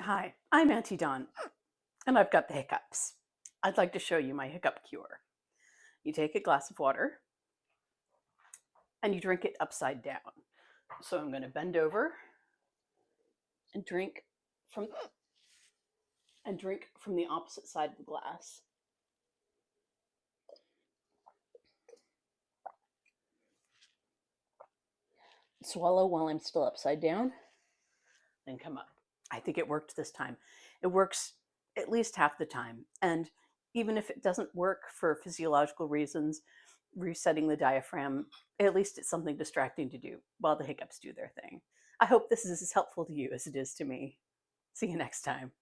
Hi, I'm Auntie Dawn, and I've got the hiccups. I'd like to show you my hiccup cure. You take a glass of water and you drink it upside down. So I'm going to bend over and from drink from the opposite side of the glass. Swallow while I'm still upside down, then come up. I think it worked this time. It works at least half the time. And even if it doesn't work for physiological reasons, resetting the diaphragm, at least it's something distracting to do while the hiccups do their thing. I hope this is as helpful to you as it is to me. See you next time.